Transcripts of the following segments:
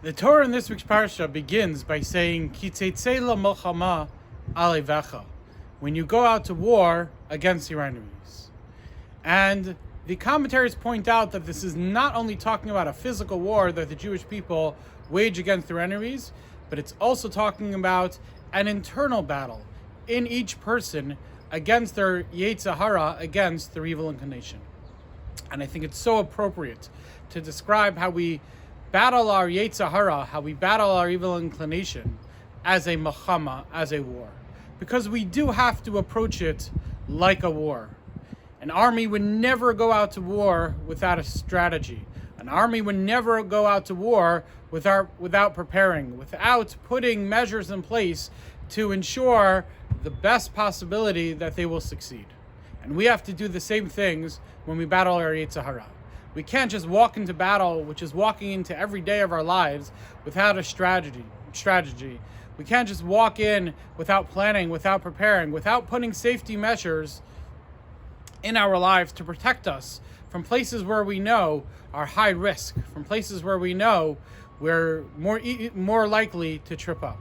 The Torah in this week's parsha begins by saying, Ki Teitzei milchama alevecha, when you go out to war against your enemies. And the commentaries point out that this is not only talking about a physical war that the Jewish people wage against their enemies, but it's also talking about an internal battle in each person against their Yetzer Hara, against their evil inclination. And I think it's so appropriate to describe how we battle our Yetzer Hara, how we battle our evil inclination as a milchama, as a war. Because we do have to approach it like a war. An army would never go out to war without a strategy. An army would never go out to war without preparing, without putting measures in place to ensure the best possibility that they will succeed. And we have to do the same things when we battle our Yetzer Hara. We can't just walk into battle, which is walking into every day of our lives, without a strategy. We can't just walk in without planning, without preparing, without putting safety measures in our lives to protect us from places where we know are high risk, from places where we know we're more likely to trip up.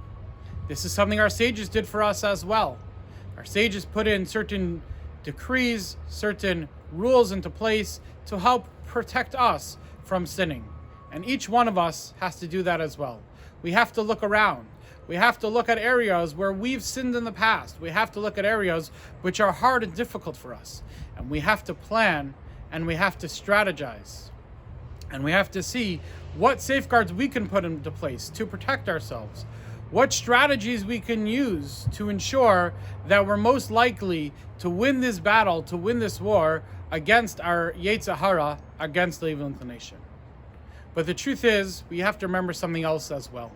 This is something our sages did for us as well. Our sages put in certain decrees, certain rules into place to help protect us from sinning. And each one of us has to do that as well. We have to look around. We have to look at areas where we've sinned in the past. We have to look at areas which are hard and difficult for us. And we have to plan, and we have to strategize. And we have to see what safeguards we can put into place to protect ourselves. What strategies we can use to ensure that we're most likely to win this battle, to win this war against our Yetzer Hara, against the evil inclination. But the truth is, we have to remember something else as well.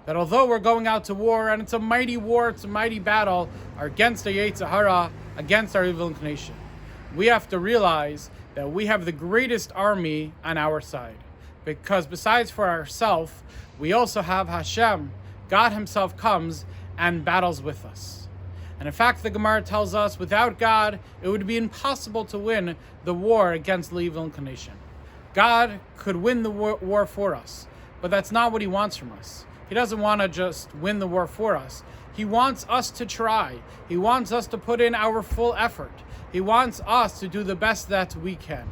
That although we're going out to war, and it's a mighty war, it's a mighty battle against the Yetzer Hara, against our evil inclination, we have to realize that we have the greatest army on our side. Because besides for ourselves, we also have Hashem. God himself comes and battles with us. And in fact, the Gemara tells us, without God, it would be impossible to win the war against the evil inclination. God could win the war for us, but that's not what he wants from us. He doesn't want to just win the war for us. He wants us to try. He wants us to put in our full effort. He wants us to do the best that we can.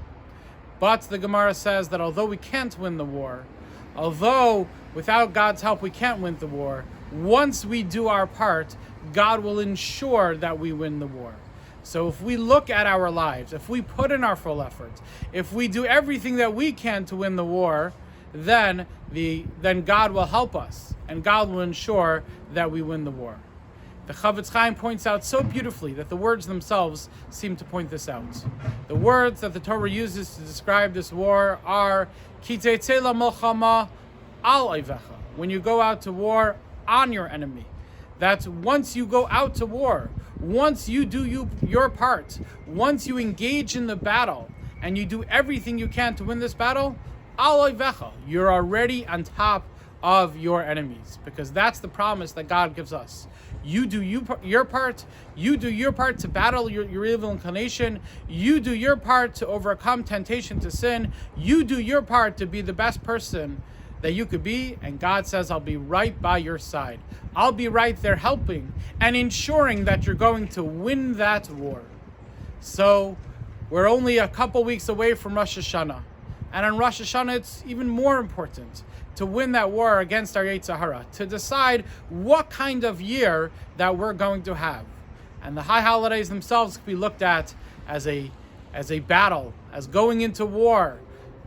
But the Gemara says that although we can't win the war, although without God's help we can't win the war, once we do our part, God will ensure that we win the war. So if we look at our lives, if we put in our full effort, if we do everything that we can to win the war, then God will help us, and God will ensure that we win the war. The Chavetz Chaim points out so beautifully that the words themselves seem to point this out. The words that the Torah uses to describe this war are Ki Teitzei milchama al avecha, when you go out to war on your enemy. That's once you go out to war, once you do your part, once you engage in the battle, and you do everything you can to win this battle, al avecha, you're already on top of your enemies, because that's the promise that God gives us. You do your part. You do your part to battle your evil inclination. You do your part to overcome temptation to sin. You do your part to be the best person that you could be, and God says, I'll be right by your side. I'll be right there helping and ensuring that you're going to win that war. So we're only a couple weeks away from Rosh Hashanah. And on Rosh Hashanah, it's even more important to win that war against our Yetzer Hara, to decide what kind of year that we're going to have. And the high holidays themselves can be looked at as a battle, as going into war,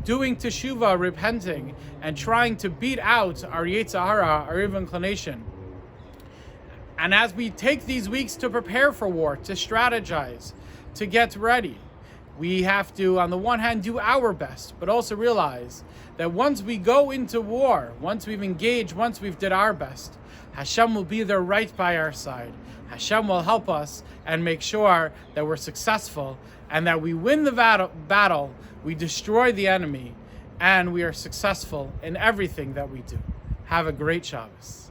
doing teshuvah, repenting, and trying to beat out our Yetzer Hara, our evil inclination. And as we take these weeks to prepare for war, to strategize, to get ready, we have to, on the one hand, do our best, but also realize that once we go into war, once we've engaged, once we've did our best, Hashem will be there right by our side. Hashem will help us and make sure that we're successful and that we win the battle, we destroy the enemy, and we are successful in everything that we do. Have a great Shabbos.